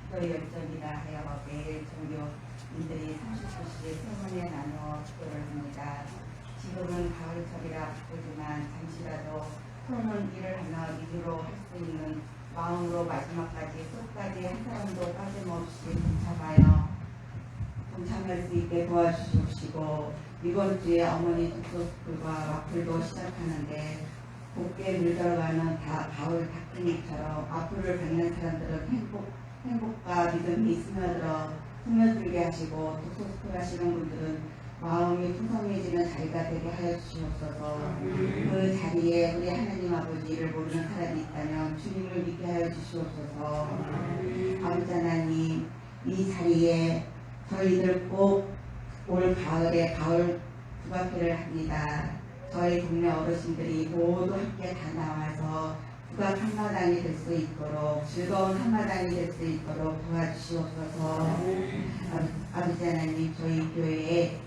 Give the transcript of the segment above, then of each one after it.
기도 열정이라 하여 매일 종교인들이 30분씩 세번에 나누어 기도를 합니다. 지금은 가을철이라 바쁘지만 잠시라도 손은 일을 하며 믿음으로 할 수 있는 마음으로 마지막까지 끝까지 한 사람도 빠짐없이 동참할 수 있게 도와주시옵시고, 이번 주에 어머니 독서스쿨과 와플도 시작하는데 곱게 물들어가는 가을 닭등이처럼 와플을 받는 사람들은 행복과 믿음이 스며들게 하시고, 독서스쿨 하시는 분들은 마음이 풍성해지는 자리가 되게 하여 주시옵소서. 그 자리에 우리 하나님 아버지를 모르는 사람이 있다면 주님을 믿게 하여 주시옵소서. 아버지 하나님, 이 자리에 저희들 꼭 올 가을에 가을 국악회를 합니다. 저희 동네 어르신들이 모두 함께 다 나와서 국악 한마당이 될 수 있도록, 즐거운 한마당이 될 수 있도록 도와주시옵소서. 아버지 하나님, 저희 교회에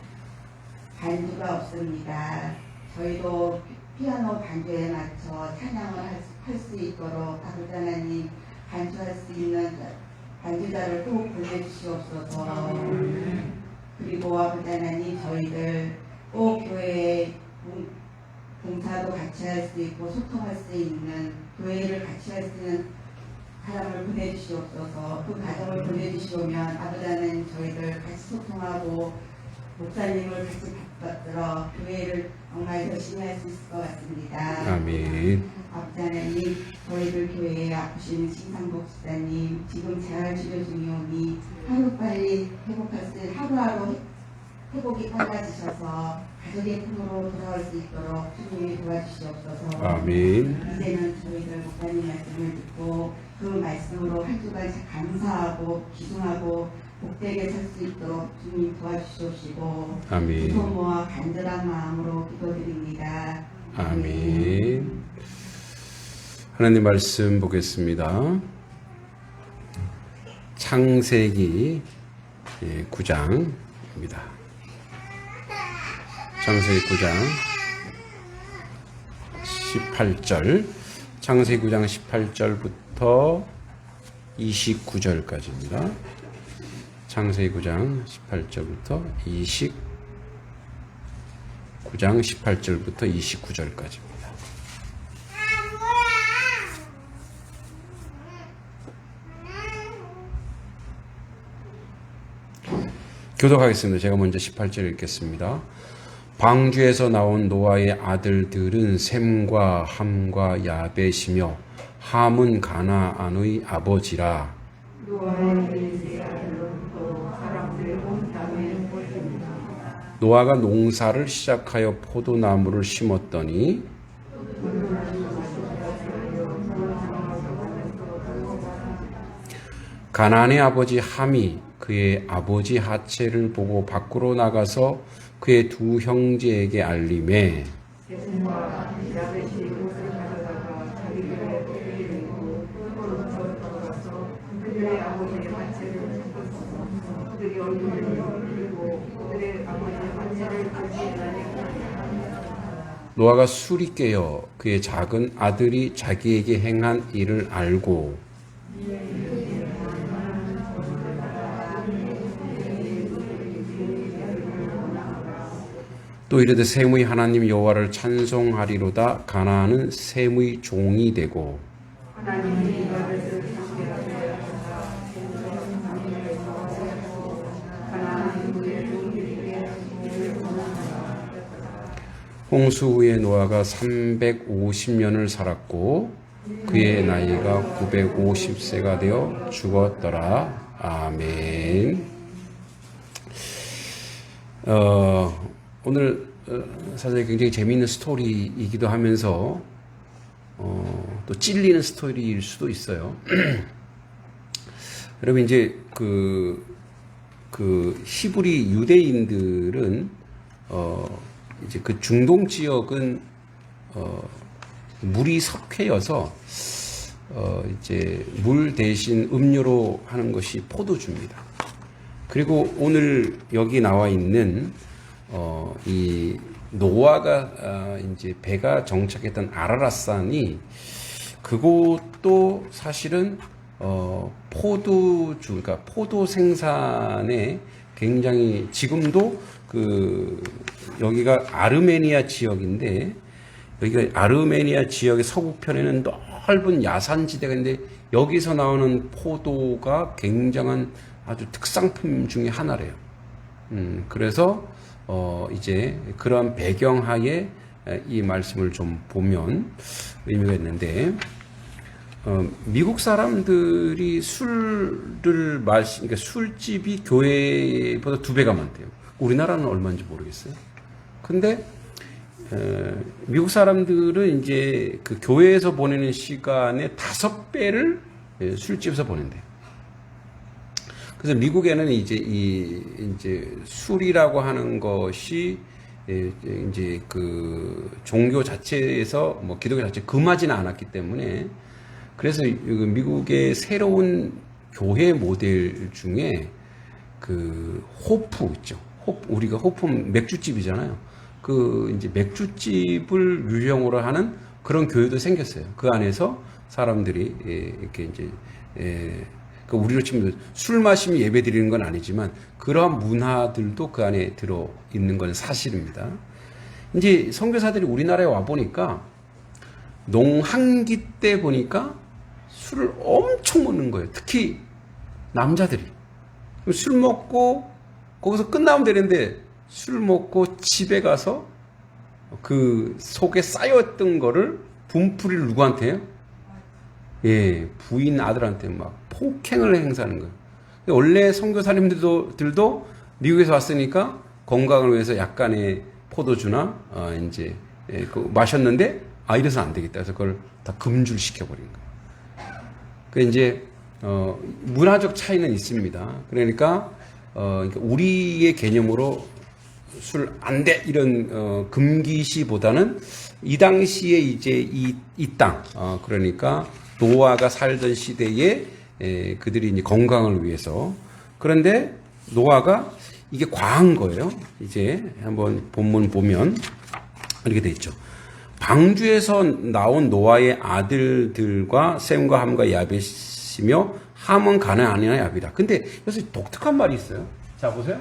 반주가 없습니다. 저희도 피아노 반주에 맞춰 찬양을 할 수 있도록 아버지 하나님, 반주할 수 있는 반주자를 꼭 보내주시옵소서. 그리고 아버지 하나님, 저희들 꼭 교회에 봉사도 같이 할 수 있고 소통할 수 있는, 교회를 같이 할 수 있는 사람을 보내주시옵소서. 그 가정을 보내주시오면 아버지 하나님, 저희들 같이 소통하고 목사님을 같이 받들어 교회를 정말 열심히 할 수 있을 것 같습니다. 아멘. 아버지 하나님, 저희들 교회에 아프신 신상복 집사님 지금 재활치료 중이오니 하루빨리 하루하루 회복이 빨라지셔서 가족의 품으로 돌아올 수 있도록 주님이 도와주시옵소서. 아멘. 이제는 저희들 목사님 말씀을 듣고 그 말씀으로 한 주간 감사하고 기둥하고 복되게 살 수 있도록 주님 도와주시옵시고, 아멘. 두 손 모아 간절한 마음으로 기도드립니다. 아멘. 하나님 말씀 보겠습니다. 창세기 9장입니다. 창세기 9장 18절, 창세기 9장 18절부터 29절까지입니다. 창세기 9장 18절부터 9장 18절부터 29절까지입니다. 교독하겠습니다. 제가 먼저 18절 읽겠습니다. 방주에서 나온 노아의 아들들은 셈과 함과 야벳이며, 함은 가나안의 아버지라. 노아가 농사를 시작하여 포도나무를 심었더니 가나안의 아버지 함이 그의 아버지 하체를 보고 밖으로 나가서 그의 두 형제에게 알림해 노아가 술이 깨어 그의 작은 아들이 자기에게 행한 일을 알고 또 이르되 셈의 하나님 여호와를 찬송하리로다. 가나안은 셈의 종이 되고 홍수 후에 노아가 350년을 살았고 그의 나이가 950세가 되어 죽었더라. 아멘. 오늘 사실 굉장히 재미있는 스토리이기도 하면서 또 찔리는 스토리일 수도 있어요. 여러분, 이제 그 히브리 유대인들은 이제 그 중동 지역은 물이 석회여서 이제 물 대신 음료로 하는 것이 포도주입니다. 그리고 오늘 여기 나와 있는 이 노아가 이제 배가 정착했던 아라랏산이 그곳도 사실은 포도주, 그러니까 포도 생산에 굉장히 지금도 여기가 아르메니아 지역인데 여기가 아르메니아 지역의 서북편에는 넓은 야산지대가 있는데 여기서 나오는 포도가 굉장한 아주 특산품 중에 하나래요. 그래서 이제 그러한 배경하에 이 말씀을 좀 보면 의미가 있는데 미국 사람들이 그러니까 술집이 교회보다 2배가 많대요. 우리나라는 얼마인지 모르겠어요. 근데 미국 사람들은 이제 그 교회에서 보내는 시간의 5배를 술집에서 보낸대요. 그래서 미국에는 이제 술이라고 하는 것이 이제 그 종교 자체에서 뭐 기독교 자체 금하지는 않았기 때문에 그래서 미국의 새로운 교회 모델 중에 그 호프 있죠. 우리가 호프는 맥주집이잖아요. 그 이제 맥주집을 유형으로 하는 그런 교회도 생겼어요. 그 안에서 사람들이 이렇게 이제 그 우리로 치면 술 마시면 예배 드리는 건 아니지만 그러한 문화들도 그 안에 들어 있는 건 사실입니다. 이제 선교사들이 우리나라에 와 보니까 농한기 때 보니까 술을 엄청 먹는 거예요. 특히 남자들이 술 먹고 거기서 끝나면 되는데 술 먹고 집에 가서 그 속에 쌓였던 거를 분풀이를 누구한테 해요? 예, 부인 아들한테 막 폭행을 행사하는 거예요. 원래 선교사님들도 미국에서 왔으니까 건강을 위해서 약간의 포도주나 이제 마셨는데 이래서 안 되겠다. 그래서 그걸 다 금줄시켜 버린 거예요. 그 이제 문화적 차이는 있습니다. 그러니까 우리의 개념으로 술 안 돼 이런 금기시보다는 이 당시에 이제 이 땅 그러니까 노아가 살던 시대에 그들이 이제 건강을 위해서 그런데 노아가 이게 과한 거예요. 이제 한번 본문 보면 이렇게 돼 있죠. 방주에서 나온 노아의 아들들과 셈과 함과 야벳이며 함은 가나안이나 야비다. 근데 여기서 독특한 말이 있어요. 자 보세요.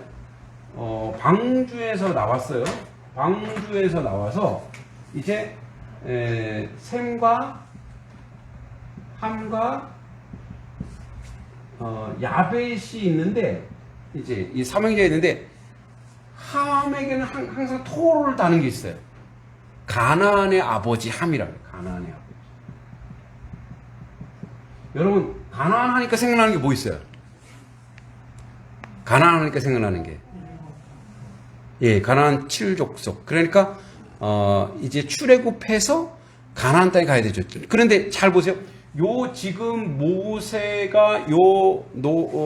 방주에서 나왔어요. 방주에서 나와서 이제 셈과 함과 야벳이 있는데 이제 이 삼형제가 있는데 함에게는 항상 토를 다는 게 있어요. 가나안의 아버지 함이라고 해요. 가나안의 아버지. 여러분 가나안 하니까 생각나는 게 뭐 있어요? 가나안 하니까 생각나는 게 가나안 7족속. 그러니까 이제 출애굽해서 가나안 땅에 가야 되죠. 그런데 잘 보세요. 요 지금 모세가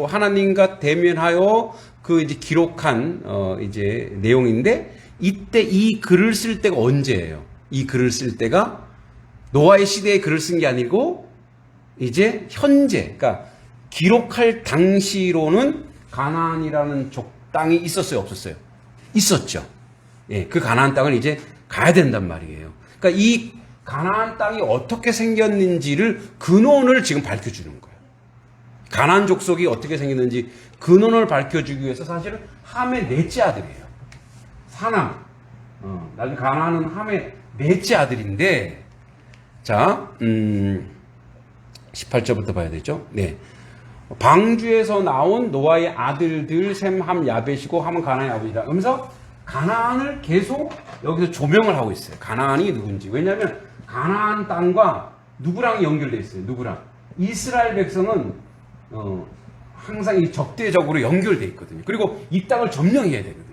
하나님과 대면하여 그 이제 기록한 이제 내용인데 이때 이 글을 쓸 때가 언제예요? 이 글을 쓸 때가 노아의 시대에 글을 쓴 게 아니고 이제 현재, 그러니까 기록할 당시로는 가나안이라는 땅이 있었어요, 없었어요? 있었죠. 예, 그 가나안 땅을 이제 가야 된단 말이에요. 그러니까 이 가나안 땅이 어떻게 생겼는지를 근원을 지금 밝혀주는 거예요. 가나안 족속이 어떻게 생겼는지 근원을 밝혀주기 위해서 사실은 함의 넷째 아들이에요. 사남. 나중에 가나안은 함의 넷째 아들인데, 자, 18절부터 봐야 되죠. 네. 방주에서 나온 노아의 아들들 셈, 함, 야벳이고 함은 가나안의 아버지다. 그러면서 가나안을 계속 여기서 조명을 하고 있어요. 가나안이 누군지. 왜냐하면 가나안 땅과 누구랑 연결되어 있어요. 누구랑? 이스라엘 백성은 항상 이 적대적으로 연결되어 있거든요. 그리고 이 땅을 점령해야 되거든요.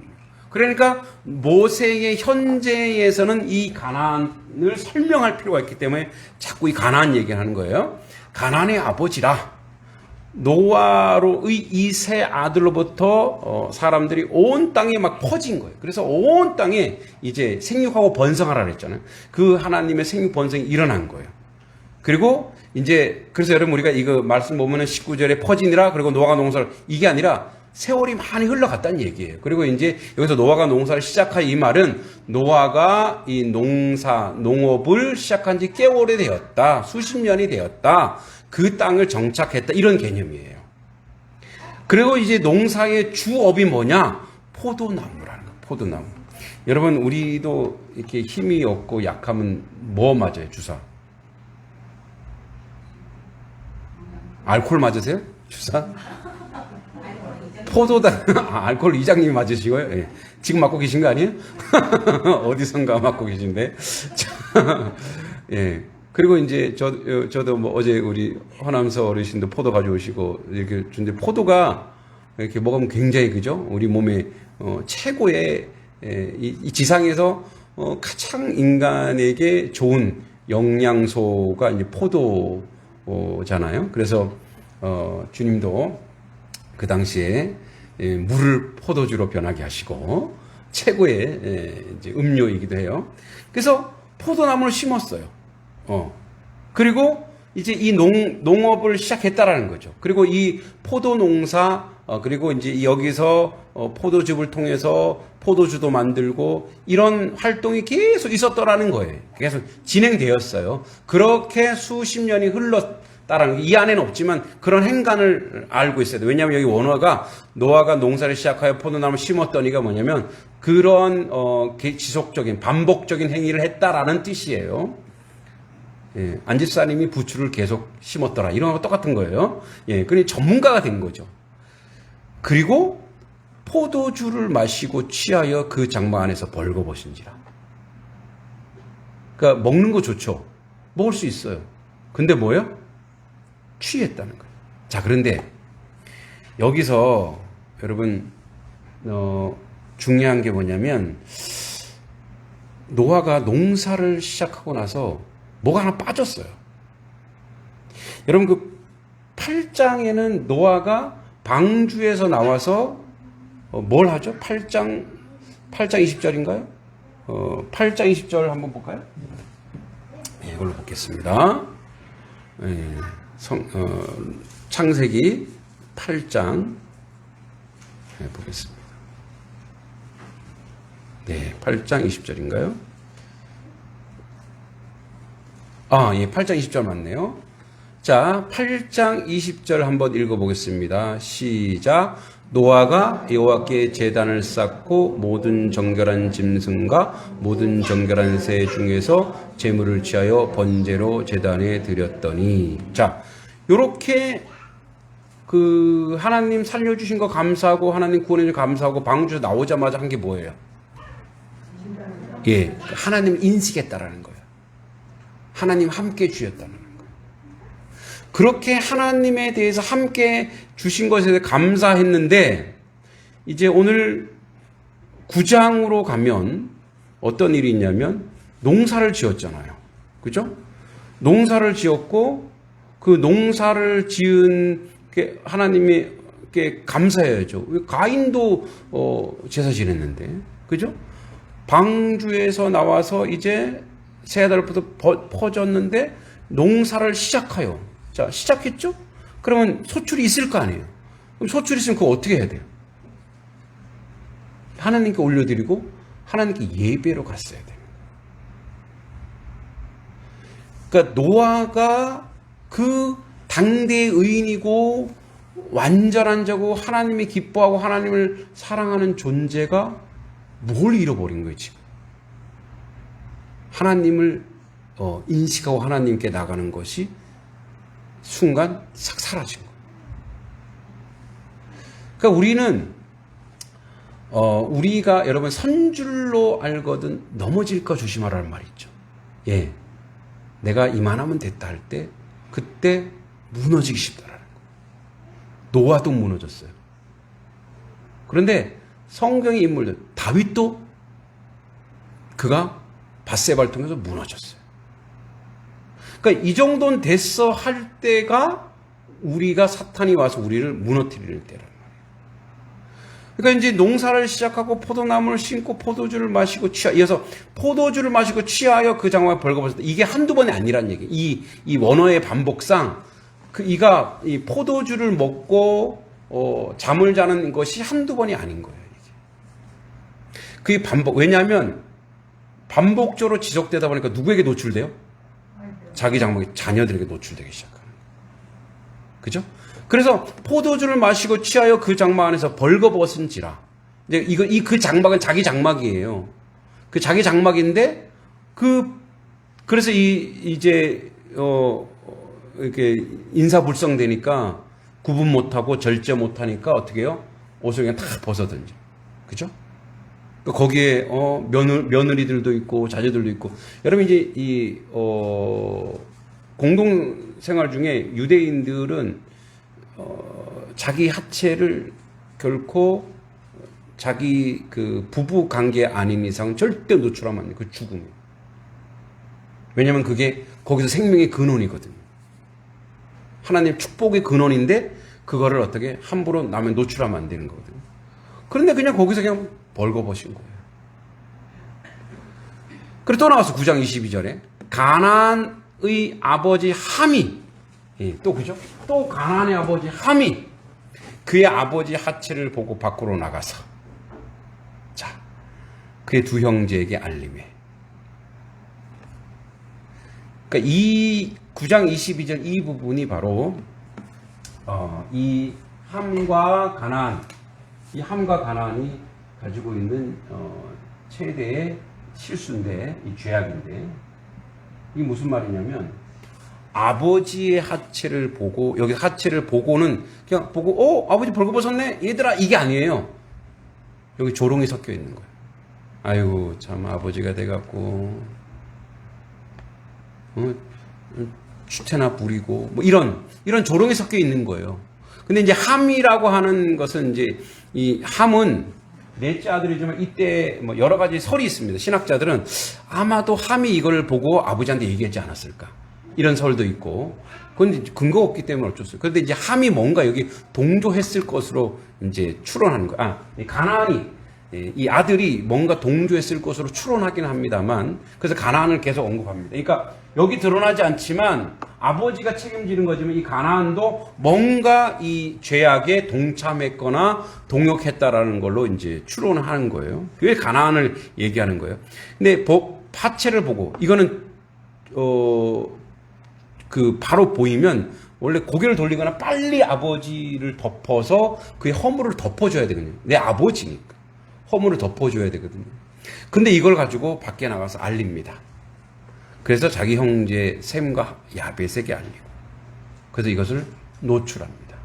그러니까 모세의 현재에서는 이 가나안을 설명할 필요가 있기 때문에 자꾸 이 가나안 얘기를 하는 거예요. 가나안의 아버지라. 노아로의 이 세 아들로부터 사람들이 온 땅에 막 퍼진 거예요. 그래서 온 땅에 이제 생육하고 번성하라 그랬잖아요. 그 하나님의 생육 번성이 일어난 거예요. 그리고 이제 그래서 여러분 우리가 이거 말씀 보면은 19절에 퍼지니라 그리고 노아가 농사를 이게 아니라 세월이 많이 흘러갔다는 얘기예요. 그리고 이제 여기서 노아가 농사를 시작한 이 말은 노아가 이 농업을 시작한 지 꽤 오래되었다. 수십 년이 되었다. 그 땅을 정착했다. 이런 개념이에요. 그리고 이제 농사의 주업이 뭐냐? 포도나무라는 거. 포도나무. 여러분, 우리도 이렇게 힘이 없고 약하면 뭐 맞아요? 주사? 알코올 맞으세요? 주사? 포도당, 알코올 이장님이 맞으시고요. 예. 지금 맞고 계신 거 아니에요? 어디선가 맞고 계신데. 예. 그리고 이제 저도 뭐 어제 우리 허남서 어르신도 포도 가져오시고 이렇게 준데 포도가 이렇게 먹으면 굉장히 그죠? 우리 몸에 최고의 이 지상에서 가장 인간에게 좋은 영양소가 이제 포도잖아요. 그래서 주님도 그 당시에 물을 포도주로 변하게 하시고 최고의 이제 음료이기도 해요. 그래서 포도나무를 심었어요. 그리고 이제 이 농업을 시작했다라는 거죠. 그리고 이 포도 농사 그리고 이제 여기서 포도즙을 통해서 포도주도 만들고 이런 활동이 계속 있었더라는 거예요. 계속 진행되었어요. 그렇게 수십 년이 흘렀다라는 이 안에는 없지만 그런 행간을 알고 있어야 돼요. 왜냐하면 여기 원어가 노아가 농사를 시작하여 포도나무를 심었더니가 뭐냐면 그런 지속적인 반복적인 행위를 했다라는 뜻이에요. 예, 안집사님이 부추를 계속 심었더라. 이런 거와 똑같은 거예요. 예, 그러니 전문가가 된 거죠. 그리고 포도주를 마시고 취하여 그 장막 안에서 벌거벗은지라. 그러니까 먹는 거 좋죠. 먹을 수 있어요. 근데 뭐예요? 취했다는 거예요. 자, 그런데 여기서 여러분 중요한 게 뭐냐면 노아가 농사를 시작하고 나서 뭐가 하나 빠졌어요. 여러분 그 8장에는 노아가 방주에서 나와서 뭘 하죠? 8장 20절인가요? 8장 20절 한번 볼까요? 네, 이걸로 보겠습니다. 네, 창세기 8장 네, 보겠습니다. 네, 8장 20절인가요? 예, 8장 20절 맞네요. 자, 8장 20절 한번 읽어보겠습니다. 시작. 노아가 여호와께 제단을 쌓고 모든 정결한 짐승과 모든 정결한 새 중에서 제물을 취하여 번제로 제단에 드렸더니. 자, 요렇게 그 하나님 살려주신 거 감사하고 하나님 구원해주신 거 감사하고 방주에서 나오자마자 한 게 뭐예요? 예, 하나님 인식했다라는 거예요. 하나님 함께 주셨다는 거예요. 그렇게 하나님에 대해서 함께 주신 것에 대해 감사했는데 이제 오늘 9장으로 가면 어떤 일이 있냐면 농사를 지었잖아요. 그죠? 농사를 지었고 그 농사를 지은 게 하나님께 감사해야죠. 왜 가인도 제사 지냈는데. 그죠? 방주에서 나와서 이제 세 달부터 퍼졌는데 농사를 시작하여. 자, 시작했죠? 그러면 소출이 있을 거 아니에요. 그럼 소출이 있으면 그거 어떻게 해야 돼요? 하나님께 올려드리고 하나님께 예배로 갔어야 돼요. 그러니까 노아가 그 당대의 의인이고 완전한 자고 하나님이 기뻐하고 하나님을 사랑하는 존재가 뭘 잃어버린 거예요, 지금? 하나님을 인식하고 하나님께 나가는 것이 순간 싹 사라진 거예요. 그러니까 우리는 우리가 여러분 선줄로 알거든 넘어질까 조심하라는 말이 있죠. 예, 내가 이만하면 됐다 할 때 그때 무너지기 쉽다라는 거예요. 노아도 무너졌어요. 그런데 성경의 인물들 다윗도 그가 밧세바를 통해서 무너졌어요. 그러니까 이 정도는 됐어 할 때가 우리가 사탄이 와서 우리를 무너뜨리는 때란 말이에요. 그러니까 이제 농사를 시작하고 포도나무를 심고 포도주를 마시고 이어서 포도주를 마시고 취하여 그 장막에 벌거벗었다. 이게 한두 번이 아니란 얘기예요. 이 원어의 반복상 이가 이 포도주를 먹고 잠을 자는 것이 한두 번이 아닌 거예요. 이게. 그게 왜냐하면 반복적으로 지속되다 보니까 누구에게 노출돼요? 자기 장막이 자녀들에게 노출되기 시작하는 거예요. 그죠? 그래서 포도주를 마시고 취하여 그 장막 안에서 벌거벗은지라. 이제 그 장막은 자기 장막이에요. 그 자기 장막인데 그래서 이제 이렇게 인사불성되니까 구분 못하고 절제 못하니까 어떻게 해요? 옷을 그냥 다 벗어던져. 그죠? 거기에 며느리들도 있고 자녀들도 있고. 여러분 이제 공동 생활 중에 유대인들은 자기 하체를 결코 자기 그 부부 관계 아닌 이상 절대 노출하면 안 돼. 그 죽음이에요. 왜냐면 그게 거기서 생명의 근원이거든요. 하나님 축복의 근원인데 그거를 어떻게 함부로 남의 노출하면 안 되는 거거든요. 그런데 그냥 거기서 그냥 벌거벗은 거예요. 그리고 또 나와서 9장 22절에 가나안의 아버지 함이 또 그죠? 또 가나안의 아버지 함이 그의 아버지 하체를 보고 밖으로 나가서 그의 두 형제에게 알림해. 그러니까 이 9장 22절 이 부분이 바로 이 함과 가나안이 가지고 있는 최대의 실수인데, 이 죄악인데, 이게 무슨 말이냐면 아버지의 하체를 보고, 여기 하체를 보고는 그냥 보고 아버지 벌거벗었네 얘들아 이게 아니에요. 여기 조롱이 섞여 있는 거예요. 아이고 참 아버지가 돼갖고 추태나 부리고 뭐 이런 조롱이 섞여 있는 거예요. 근데 이제 함이라고 하는 것은 이제 이 함은 넷째 아들이지만 이때 뭐 여러 가지 설이 있습니다. 신학자들은 아마도 함이 이걸 보고 아버지한테 얘기하지 않았을까 이런 설도 있고, 그건 근거 없기 때문에 어쩔 수 없어요. 그런데 이제 함이 뭔가 여기 동조했을 것으로 이제 추론하는 거예요. 가나안이 이 아들이 뭔가 동조했을 것으로 추론하긴 합니다만, 그래서 가나안을 계속 언급합니다. 그러니까 여기 드러나지 않지만 아버지가 책임지는 거지만 이 가나안도 뭔가 이 죄악에 동참했거나 동역했다라는 걸로 이제 추론을 하는 거예요. 왜 가나안을 얘기하는 거예요? 근데 파체를 보고 이거는 바로 보이면 원래 고개를 돌리거나 빨리 아버지를 덮어서 그의 허물을 덮어줘야 되거든요. 내 아버지니까 허물을 덮어줘야 되거든요. 근데 이걸 가지고 밖에 나가서 알립니다. 그래서 자기 형제 셈과 야벳에게 알리고, 그래서 이것을 노출합니다.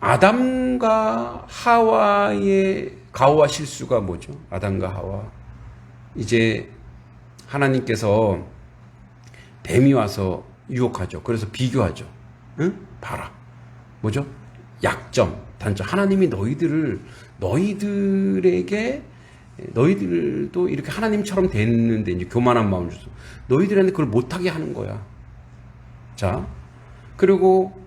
아담과 하와의 가오와 실수가 뭐죠? 아담과 하와, 이제 하나님께서 뱀이 와서 유혹하죠. 그래서 비교하죠. 응? 봐라. 뭐죠? 약점, 단점. 하나님이 너희들도 이렇게 하나님처럼 됐는데, 이제 교만한 마음을 줘서 너희들한테 그걸 못하게 하는 거야. 자, 그리고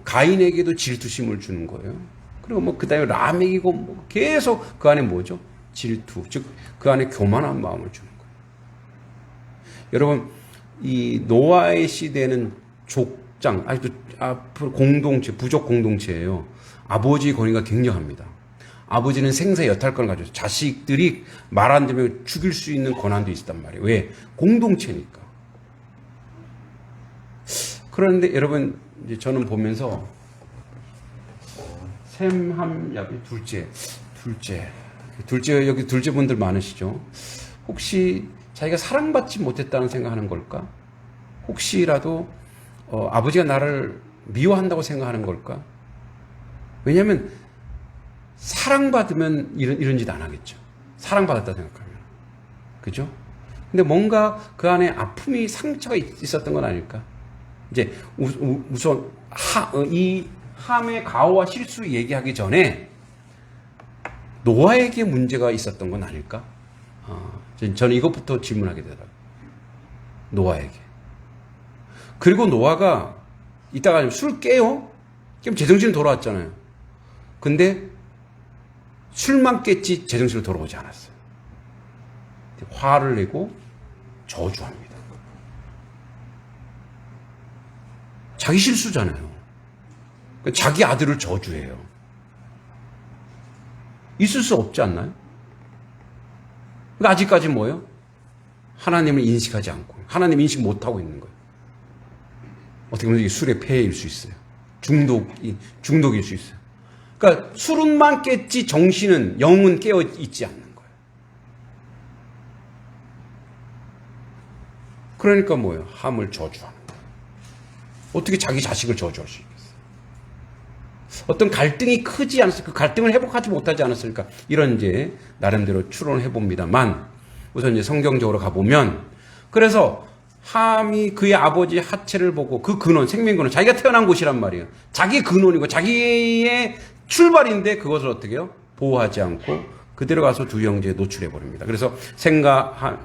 가인에게도 질투심을 주는 거예요. 그리고 뭐 그다음에 라멕이고 뭐 계속 그 안에 뭐죠? 질투, 즉 그 안에 교만한 마음을 주는 거예요. 여러분, 이 노아의 시대는 족장, 앞으로 공동체, 부족 공동체예요. 아버지의 권위가 굉장합니다. 아버지는 생사 여탈권을 가지고 있어요. 자식들이 말 안 들으면 죽일 수 있는 권한도 있단 말이에요. 왜? 공동체니까. 그런데 여러분, 이제 저는 보면서 셈, 함, 야벳, 둘째, 여기 둘째 분들 많으시죠? 혹시 자기가 사랑받지 못했다는 생각하는 걸까? 혹시라도 아버지가 나를 미워한다고 생각하는 걸까? 왜냐하면 사랑받으면 이런 짓 안 하겠죠. 사랑받았다 생각하면. 그죠? 근데 뭔가 그 안에 아픔이, 상처가 있었던 건 아닐까? 이제 우선 이 함의 가오와 실수 얘기하기 전에 노아에게 문제가 있었던 건 아닐까? 저는 이것부터 질문하게 되더라고요. 노아에게. 그리고 노아가 이따가 술 깨요? 그럼 제정신 돌아왔잖아요. 근데 술만 깼지 제정신으로 돌아오지 않았어요. 화를 내고 저주합니다. 자기 실수잖아요. 자기 아들을 저주해요. 있을 수 없지 않나요? 그러니까 아직까지 뭐예요? 하나님을 인식하지 않고 하나님 인식 못하고 있는 거예요. 어떻게 보면 이게 술의 폐해일 수 있어요. 중독일 수 있어요. 그러니까 술은만 깼지 정신은 영은 깨어 있지 않는 거예요. 그러니까 뭐예요? 함을 저주하는 거예요. 어떻게 자기 자식을 저주할 수 있겠어요? 어떤 갈등이 크지 않았을까? 그 갈등을 회복하지 못하지 않았을까? 이런 이제 나름대로 추론을 해봅니다만 우선 이제 성경적으로 가보면 그래서 함이 그의 아버지 하체를 보고 그 근원, 생명 근원, 자기가 태어난 곳이란 말이에요. 자기의 근원이고 자기의 출발인데 그것을 어떻게 해요? 보호하지 않고 그대로 가서 두 형제에 노출해 버립니다. 그래서 생가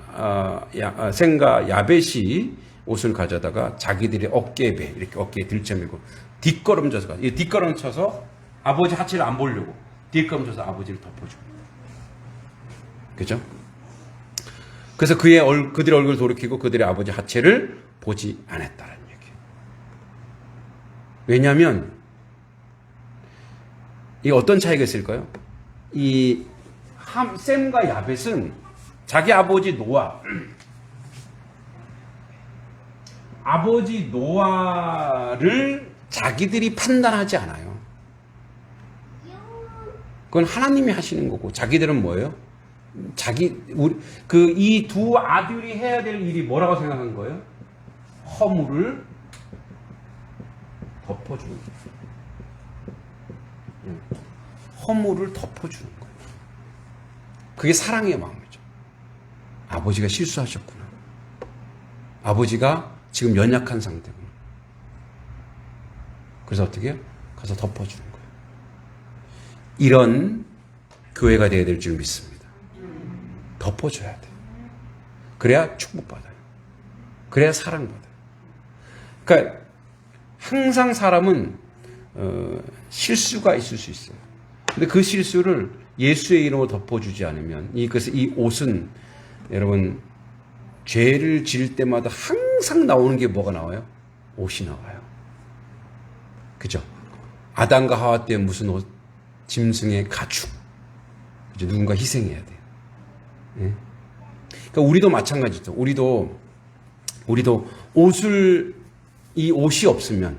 야벳이 옷을 가져다가 자기들의 어깨에 이렇게 어깨에 들쳐매고 뒷걸음져서 가. 이 뒷걸음쳐서 아버지 하체를 안 보려고 뒷걸음쳐서 아버지를 덮어줍니다. 그죠? 그래서 그들의 얼굴을 돌이키고 그들의 아버지 하체를 보지 않았다는 얘기예요. 왜냐하면 이 어떤 차이가 있을까요? 이 셈과 야벳은 자기 아버지 노아를 자기들이 판단하지 않아요. 그건 하나님이 하시는 거고 자기들은 뭐예요? 이 두 아들이 해야 될 일이 뭐라고 생각한 거예요? 허물을 덮어주는 거예요. 허물을 덮어주는 거예요. 그게 사랑의 마음이죠. 아버지가 실수하셨구나. 아버지가 지금 연약한 상태구나. 그래서 어떻게 해요? 가서 덮어주는 거예요. 이런 교회가 되어야 될 줄 믿습니다. 덮어줘야 돼. 그래야 축복받아요. 그래야 사랑받아요. 그러니까 항상 사람은 실수가 있을 수 있어요. 근데 그 실수를 예수의 이름으로 덮어주지 않으면 그래서 이 옷은 여러분 죄를 지을 때마다 항상 나오는 게 뭐가 나와요? 옷이 나와요. 그죠? 아담과 하와 때 무슨 옷? 짐승의 가축. 그죠? 누군가 희생해야 돼요. 예? 그러니까 우리도 마찬가지죠. 우리도 이 옷이 없으면,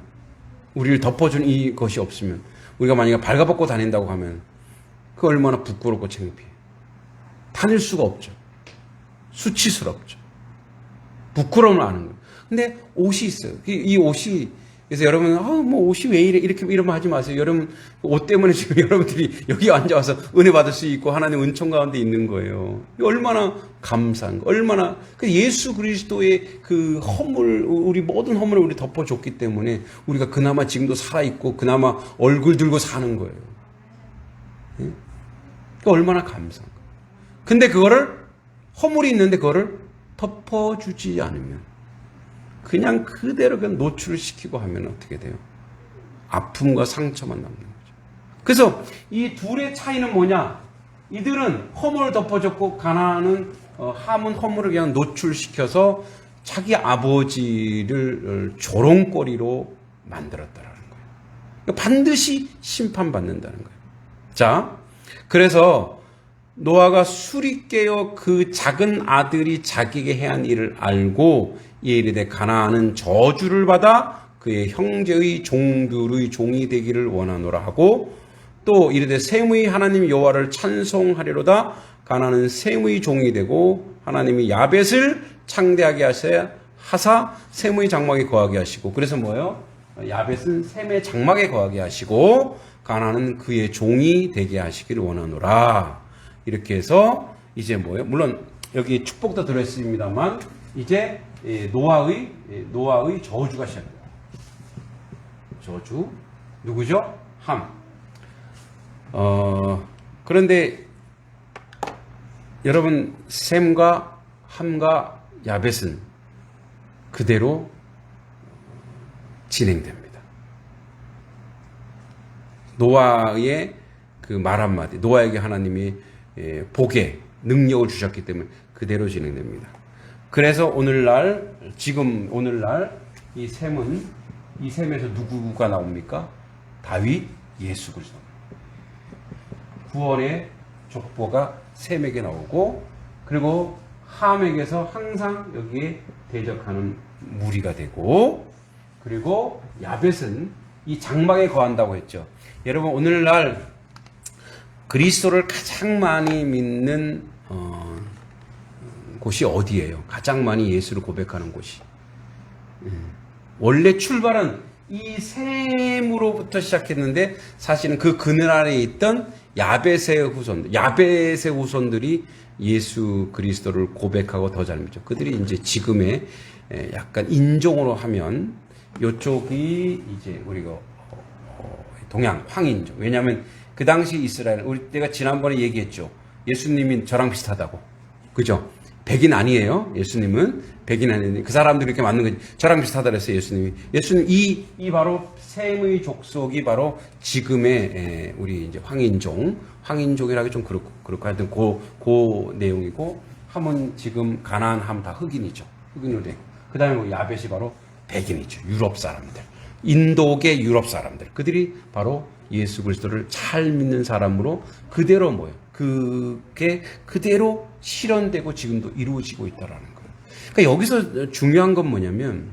우리를 덮어준 이것이 없으면, 우리가 만약에 발가벗고 다닌다고 하면, 그 얼마나 부끄럽고 창피해. 다닐 수가 없죠. 수치스럽죠. 부끄러움을 아는 거예요. 근데 옷이 있어요. 이 옷이, 그래서 여러분, 뭐 옷이 왜 이래? 이러면 하지 마세요. 여러분, 옷 때문에 지금 여러분들이 여기 앉아와서 은혜 받을 수 있고 하나님 은총 가운데 있는 거예요. 얼마나 감사한 거, 얼마나, 예수 그리스도의 그 허물, 우리 모든 허물을 우리 덮어줬기 때문에 우리가 그나마 지금도 살아있고 그나마 얼굴 들고 사는 거예요. 예? 얼마나 감사한 거. 근데 그거를, 허물이 있는데 그거를 덮어주지 않으면 그냥 그대로 그냥 노출을 시키고 하면 어떻게 돼요? 아픔과 상처만 남는 거죠. 그래서 이 둘의 차이는 뭐냐? 이들은 허물을 덮어줬고 가나안은 함은 허물을 그냥 노출시켜서 자기 아버지를 조롱거리로 만들었다라는 거예요. 반드시 심판받는다는 거예요. 자, 그래서 노아가 술이 깨어 그 작은 아들이 자기에게 해한 일을 알고 이에 이르되 가나안은 저주를 받아 그의 형제의 종들의 종이 되기를 원하노라 하고 또 이르되 셈의 하나님 여호와를 찬송하리로다 가나안은 셈의 종이 되고 하나님이 야벳을 창대하게 하사 셈의 장막에 거하게 하시고 그래서 뭐예요? 야벳은 셈의 장막에 거하게 하시고 가나안은 그의 종이 되게 하시기를 원하노라. 이렇게 해서 이제 뭐예요? 물론 여기 축복도 들어있습니다만 이제 노아의 저주가 시작돼요. 저주 누구죠? 함. 그런데 여러분 셈과 함과 야벳은 그대로 진행됩니다. 노아의 그 말 한마디, 노아에게 하나님이 복의 능력을 주셨기 때문에 그대로 진행됩니다. 그래서 오늘날 이 셈은 이 셈에서 누구가 나옵니까? 다윗, 예수 그리스도. 구원의 족보가 셈에게 나오고, 그리고 함에게서 항상 여기에 대적하는 무리가 되고, 그리고 야벳은 이 장막에 거한다고 했죠. 여러분, 오늘날 그리스도를 가장 많이 믿는 곳이 어디예요? 가장 많이 예수를 고백하는 곳이. 원래 출발은 이 셈으로부터 시작했는데, 사실은 그 그늘 아래에 있던 야벳의 후손들이 예수 그리스도를 고백하고 더 잘 믿죠. 그들이 이제 지금의 약간 인종으로 하면 이쪽이 이제 우리가 동양 황인종. 왜냐하면 그 당시 이스라엘, 우리 때가 지난번에 얘기했죠. 예수님이 저랑 비슷하다고, 그죠? 백인 아니에요. 예수님은 백인 아닌데 그 사람들이 이렇게 맞는 거지. 저랑 비슷하다 그랬어요. 예수님이. 예수님 이 바로 셈의 족속이 바로 지금의 우리 이제 황인족이라기 좀 그렇고 하여튼 그 내용이고, 함은 지금 가나안 함 다 흑인이죠. 흑인으로 돼. 그다음에 뭐 야벳이 바로 백인이죠. 유럽 사람들. 인도계 유럽 사람들. 그들이 바로 예수 그리스도를 잘 믿는 사람으로 그대로 뭐예요? 그게 그대로 실현되고 지금도 이루어지고 있다라는 거예요. 그러니까 여기서 중요한 건 뭐냐면,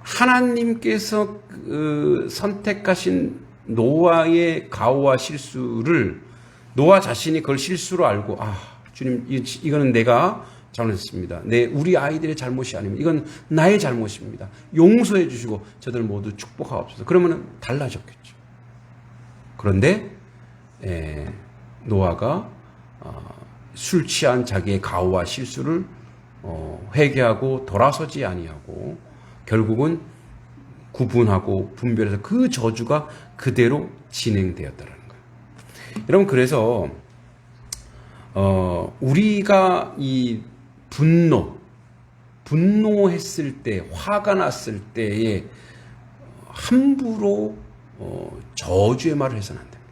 하나님께서 선택하신 노아의 가오와 실수를 노아 자신이 그걸 실수로 알고, 주님, 이거는 내가 잘못했습니다. 우리 아이들의 잘못이 아닙니다. 이건 나의 잘못입니다. 용서해 주시고 저들 모두 축복하옵소서. 그러면 달라졌겠죠. 그런데 노아가 술 취한 자기의 가오와 실수를 회개하고 돌아서지 아니하고 결국은 구분하고 분별해서 그 저주가 그대로 진행되었다라는 거예요. 여러분, 그래서 우리가 이 분노했을 때, 화가 났을 때에 함부로 저주의 말을 해서는 안 됩니다.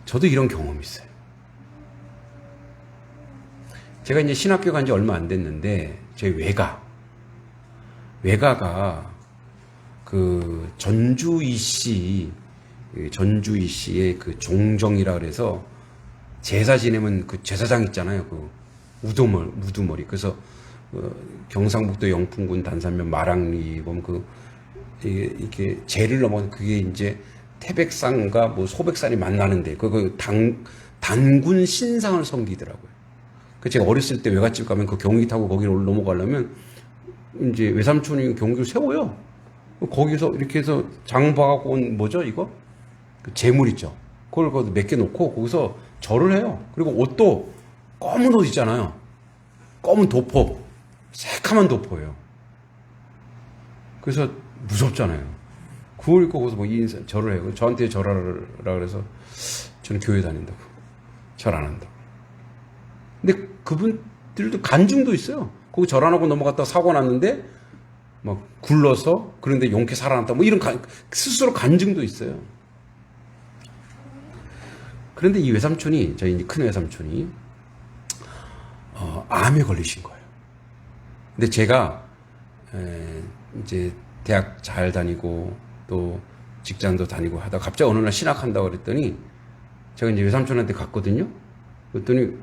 저도 이런 경험이 있어요. 제가 이제 신학교 간 지 얼마 안 됐는데, 제 외가가 그 전주이 씨의 그 종정이라 그래서 제사 지내면 그 제사장 있잖아요. 그 우두머리. 그래서 경상북도 영풍군 단산면 마랑리 보면 이게 제를 넘어서 그게 이제 태백산과 뭐 소백산이 만나는데 단군 신상을 섬기더라고요. 그 제가 어렸을 때 외갓집 가면 그 경기 타고 거기를 넘어가려면 이제 외삼촌이 경기를 세워요. 거기서 이렇게 해서 장봐갖고 온 뭐죠 이거? 그 재물 있죠. 그걸 거기 몇 개 놓고 거기서 절을 해요. 그리고 옷도 검은 옷 있잖아요. 검은 도포, 새카만 도포예요. 그래서 무섭잖아요. 그걸 입고 거기서 뭐 절을 해요. 저한테 절하라 그래서 저는 교회 다닌다고. 절 안 한다고. 근데 그분들도 간증도 있어요. 거기 절 안 하고 넘어갔다가 사고 났는데 막 굴러서 그런데 용케 살아났다. 뭐 이런 스스로 간증도 있어요. 그런데 이 외삼촌이, 저희 큰 외삼촌이 암에 걸리신 거예요. 근데 제가 이제 대학 잘 다니고 또 직장도 다니고 하다가 갑자기 어느 날 신학한다고 그랬더니 제가 이제 외삼촌한테 갔거든요. 그랬더니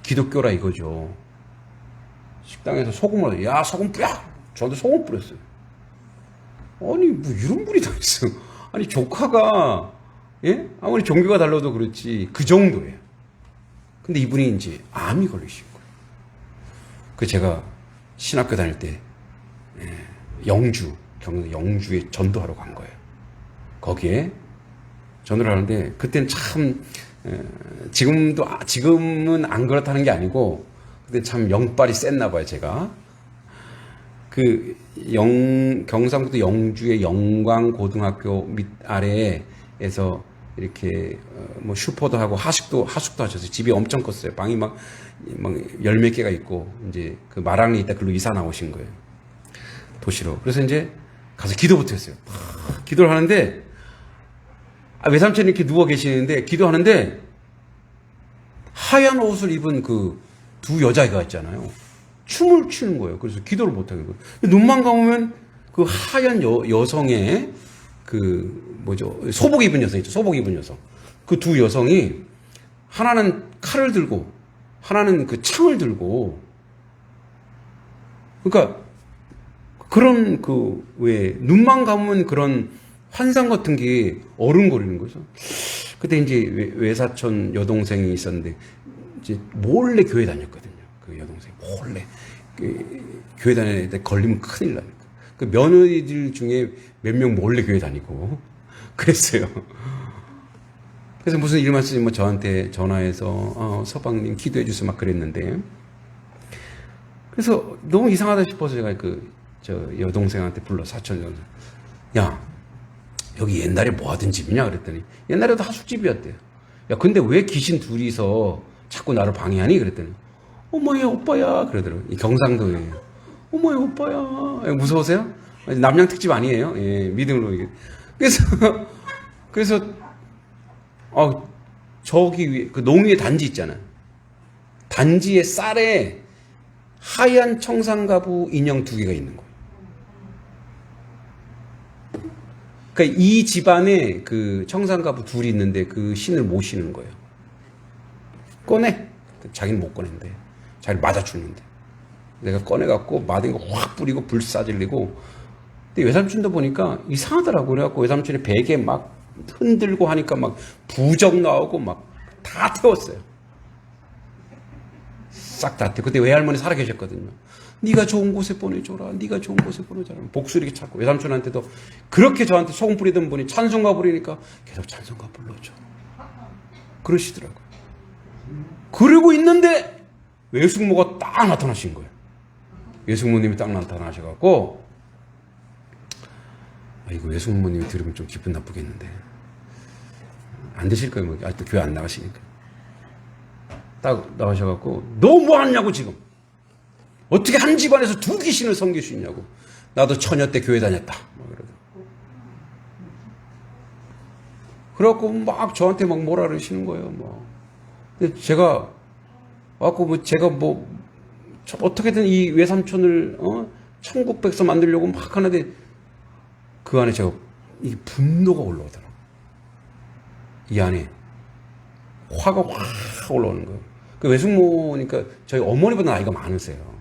기독교라 이거죠. 식당에서 소금을, 야, 소금 뿌려! 저한테 소금 뿌렸어요. 아니, 뭐 이런 분이 다 있어. 아니, 조카가, 예? 아무리 종교가 달라도 그렇지, 그 정도예요. 근데 이분이 이제 암이 걸리신 거예요. 그래서 제가 신학교 다닐 때, 영주에 전도하러 간 거예요. 거기에 전도를 하는데, 그때는 참, 지금은 안 그렇다는 게 아니고, 근데 참 영빨이 셌나 봐요, 제가. 경상북도 영주의 영광고등학교 밑 아래에서 이렇게 뭐 슈퍼도 하고 하숙도 하셨어요. 집이 엄청 컸어요. 방이 막 열 몇 개가 있고, 이제 그 마랑리 있다 글로 이사 나오신 거예요. 도시로. 그래서 이제 가서 기도부터 했어요. 기도를 하는데, 외삼촌이 이렇게 누워 계시는데, 기도하는데, 하얀 옷을 입은 그 두 여자애가 있잖아요. 춤을 추는 거예요. 그래서 기도를 못하게 거예요. 눈만 감으면 그 하얀 여성의 소복 입은 여성 있죠. 소복 입은 여성. 그 두 여성이 하나는 칼을 들고 하나는 그 창을 들고, 그러니까 그런 왜 눈만 감으면 그런 환상 같은 게 어른거리는 거죠. 그때 이제 외사촌 여동생이 있었는데 이제 몰래 교회 다녔거든요. 그 여동생 몰래 교회 다닐 때 걸리면 큰일 나니까. 그 며느리들 중에 몇 명 몰래 교회 다니고 그랬어요. 그래서 무슨 일만 있으면 저한테 전화해서 서방님 기도해 주세요 막 그랬는데, 그래서 너무 이상하다 싶어서 제가 저 여동생한테 불러, 사촌 여동생, 야 여기 옛날에 뭐 하던 집이냐 그랬더니 옛날에도 하숙집이었대요. 야 근데 왜 귀신 둘이서 자꾸 나를 방해하니 그랬더니 어머야 오빠야 그러더라고요. 이 경상도예요. 어머야 오빠야. 무서우세요? 남양 특집 아니에요. 예, 믿음으로. 그래서 저기 위에 그 농위의 단지 있잖아요. 단지의 쌀에 하얀 청산가부 인형 2개가 있는 거예요. 그러니까 이 집안에 그 청산가부 둘이 있는데 그 신을 모시는 거예요. 꺼내. 자기는 못 꺼낸대. 자기를 맞아 죽는데. 내가 꺼내갖고 맞은 거 확 뿌리고 불사질리고. 근데 외삼촌도 보니까 이상하더라고. 그래갖고 외삼촌이 베개 막 흔들고 하니까 막 부적 나오고 막 다 태웠어요. 싹 다 태워. 그때 외할머니 살아계셨거든요. 네가 좋은 곳에 보내줘라. 네가 좋은 곳에 보내줘라. 복수 이렇게 찾고, 외삼촌한테도 그렇게 저한테 소금 뿌리던 분이 찬송가 부르니까 계속 찬송가 불러줘. 그러시더라고요. 그러고 있는데 외숙모가 딱 나타나신 거예요. 외숙모님이 딱 나타나셔갖고, 이거 외숙모님이 들으면 좀 기분 나쁘겠는데 안 되실 거예요. 뭐 아직도 교회 안 나가시니까. 딱 나오셔갖고 너 뭐 하냐고, 지금 어떻게 한 집안에서 2 귀신을 섬길 수 있냐고. 나도 처녀 때 교회 다녔다. 그래갖고 막 저한테 막 뭐라 그러시는 거예요. 뭐. 근데 제가 와갖고 제가 어떻게든 이 외삼촌을 천국 백서 만들려고 막 하는데 그 안에 제가 이 분노가 올라오더라고요. 이 안에 화가 확 올라오는 거예요. 그 외숙모니까 저희 어머니보다 나이가 많으세요.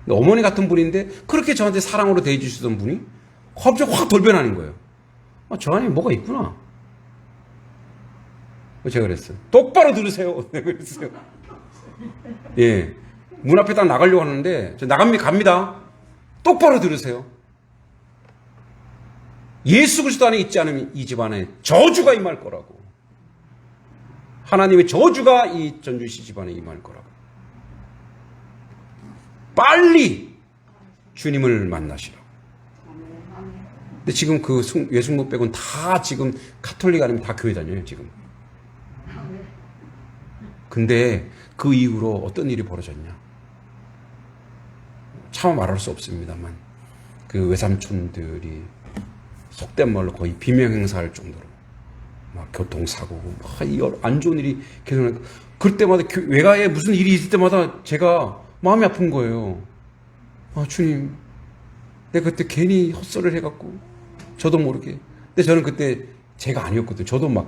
근데 어머니 같은 분인데 그렇게 저한테 사랑으로 대해주시던 분이 갑자기 확 돌변하는 거예요. 저 안에 뭐가 있구나. 제가 그랬어요. 똑바로 들으세요. 그랬어요. 예. 문 앞에 딱 나가려고 하는데, 저 갑니다. 똑바로 들으세요. 예수 그리스도 안에 있지 않으면 이 집안에 저주가 임할 거라고. 하나님의 저주가 이 전주시 집안에 임할 거라고. 빨리 주님을 만나시라고. 근데 지금 그 외숙모 빼고는 다 지금 카톨릭 아니면 다 교회 다녀요, 지금. 근데 그 이후로 어떤 일이 벌어졌냐. 차마 말할 수 없습니다만, 그 외삼촌들이 속된 말로 거의 비명행사할 정도로 막 교통사고고 막 안 좋은 일이 계속 나니까, 그때마다 외가에 무슨 일이 있을 때마다 제가 마음이 아픈 거예요. 주님, 내가 그때 괜히 헛소리를 해갖고 저도 모르게. 근데 저는 그때 제가 아니었거든요. 저도 막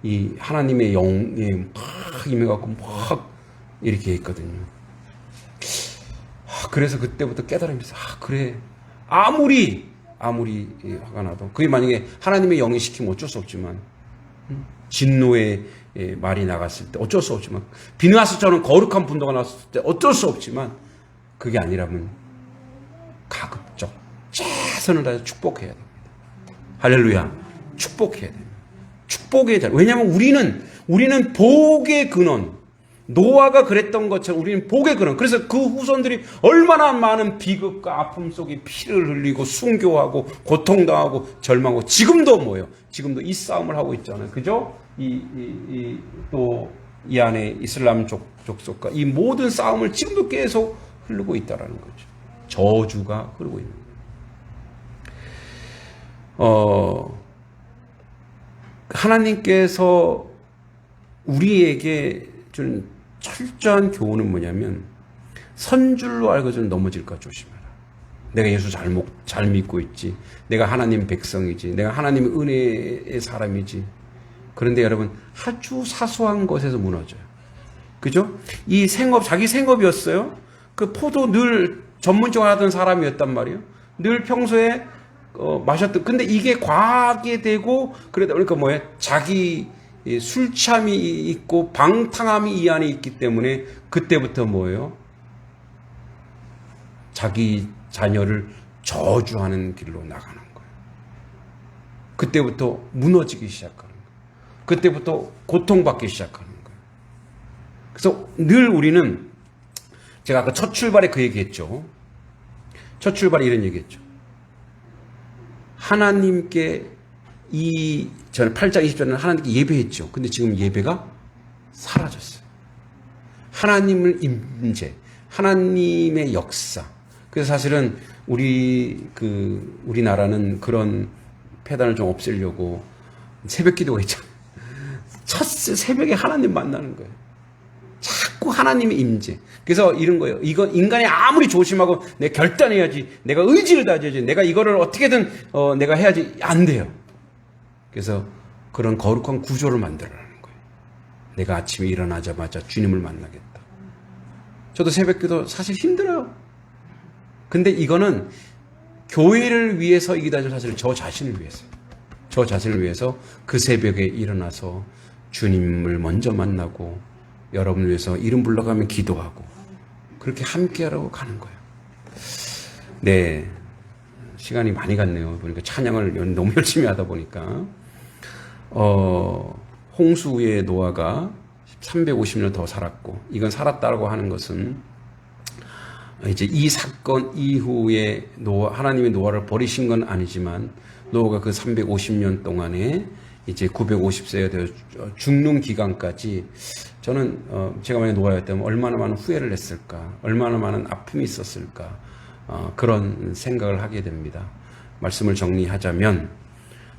이 하나님의 영에 막 임해갖고 막 이렇게 했거든요. 그래서 그때부터 깨달음이 있어요. 그래. 아무리 화가 나도, 그게 만약에 하나님의 영이 시키면 어쩔 수 없지만, 진노의 말이 나갔을 때 어쩔 수 없지만, 비느하스처럼 거룩한 분도가 나왔을 때 어쩔 수 없지만, 그게 아니라면 가급적 최선을 다해서 축복해야 됩니다. 할렐루야. 축복해야 됩니다. 축복의 자. 왜냐하면 우리는 복의 근원, 노아가 그랬던 것처럼 우리는 복의 근원. 그래서 그 후손들이 얼마나 많은 비극과 아픔 속에 피를 흘리고 순교하고 고통당하고 절망하고, 지금도 뭐예요? 지금도 이 싸움을 하고 있잖아요. 그죠? 또 이 안에 이슬람 족속과 이 모든 싸움을 지금도 계속 흐르고 있다라는 거죠. 저주가 흐르고 있는 거예요. 하나님께서 우리에게 준 철저한 교훈은 뭐냐면, 선 줄로 알고서는 넘어질까 조심해라. 내가 예수 잘 믿고 있지. 내가 하나님 백성이지. 내가 하나님의 은혜의 사람이지. 그런데 여러분, 아주 사소한 것에서 무너져요. 그죠? 이 생업, 자기 생업이었어요. 그 포도 늘 전문적으로 하던 사람이었단 말이에요. 늘 평소에 마셨던. 근데 이게 과하게 되고, 그러니까 뭐예요? 자기 술 취함이 있고 방탕함이 이 안에 있기 때문에 그때부터 뭐예요? 자기 자녀를 저주하는 길로 나가는 거예요. 그때부터 무너지기 시작하는 거예요. 그때부터 고통받기 시작하는 거예요. 그래서 늘 우리는, 제가 아까 첫 출발에 그 얘기했죠. 첫 출발에 이런 얘기했죠. 하나님께 저는 8장 20절에는 하나님께 예배했죠. 근데 지금 예배가 사라졌어요. 하나님을 임재, 하나님의 역사. 그래서 사실은 우리나라는 그런 패단을 좀 없애려고 새벽 기도가 있잖아요. 첫 새벽에 하나님 만나는 거예요. 자꾸 하나님의 임재. 그래서 이런 거예요. 이건 인간이 아무리 조심하고 내가 결단해야지, 내가 의지를 다져야지, 내가 이거를 어떻게든 내가 해야지, 안 돼요. 그래서 그런 거룩한 구조를 만들어라는 거예요. 내가 아침에 일어나자마자 주님을 만나겠다. 저도 새벽 기도 사실 힘들어요. 근데 이거는 교회를 위해서이기도 하죠. 사실 저 자신을 위해서. 저 자신을 위해서 그 새벽에 일어나서 주님을 먼저 만나고 여러분을 위해서 이름 불러가며 기도하고 그렇게 함께하라고 가는 거예요. 네, 시간이 많이 갔네요. 보니까 찬양을 너무 열심히 하다 보니까 홍수의 노아가 350년 더 살았고, 이건 살았다고 하는 것은 이제 이 사건 이후에 하나님의 노아를 버리신 건 아니지만 노아가 그 350년 동안에 이제 950세가 되어 죽는 기간까지, 저는 제가 만약 노아였다면 얼마나 많은 후회를 했을까, 얼마나 많은 아픔이 있었을까, 그런 생각을 하게 됩니다. 말씀을 정리하자면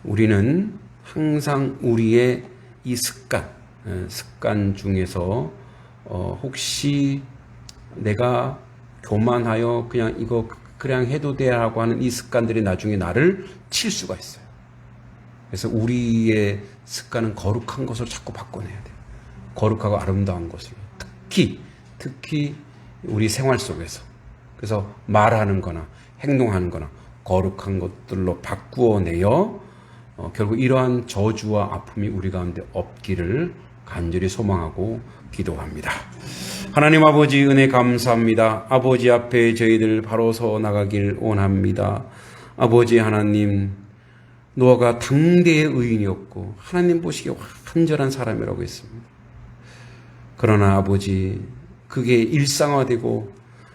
우리는 항상 우리의 이 습관 중에서 혹시 내가 교만하여 그냥 이거 그냥 해도 돼 하고 하는 이 습관들이 나중에 나를 칠 수가 있어요. 그래서 우리의 습관은 거룩한 것을 자꾸 바꿔내야 돼요. 거룩하고 아름다운 것을. 특히 우리 생활 속에서. 그래서 말하는 거나 행동하는 거나 거룩한 것들로 바꾸어내어 결국 이러한 저주와 아픔이 우리 가운데 없기를 간절히 소망하고 기도합니다. 하나님 아버지, 은혜 감사합니다. 아버지 앞에 저희들 바로 서 나가길 원합니다. 아버지 하나님, 노아가 당대의 의인이었고 하나님 보시기에 완전한 사람이라고 했습니다. 그러나 아버지, 그게 일상화되고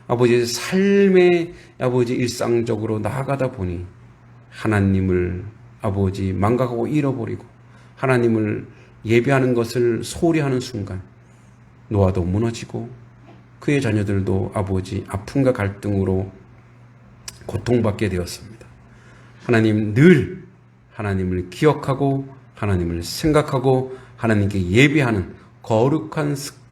아버지 삶의 아버지 일상적으로 나아가다 보니 하나님을 아버지 망각하고 잃어버리고 하나님을 예배하는 것을 소홀히 하는 순간 노아도 무너지고 그의 자녀들도 아버지 아픔과 갈등으로 고통받게 되었습니다. 하나님, 늘 하나님을 기억하고 하나님을 생각하고 하나님께 예배하는 거룩한 습관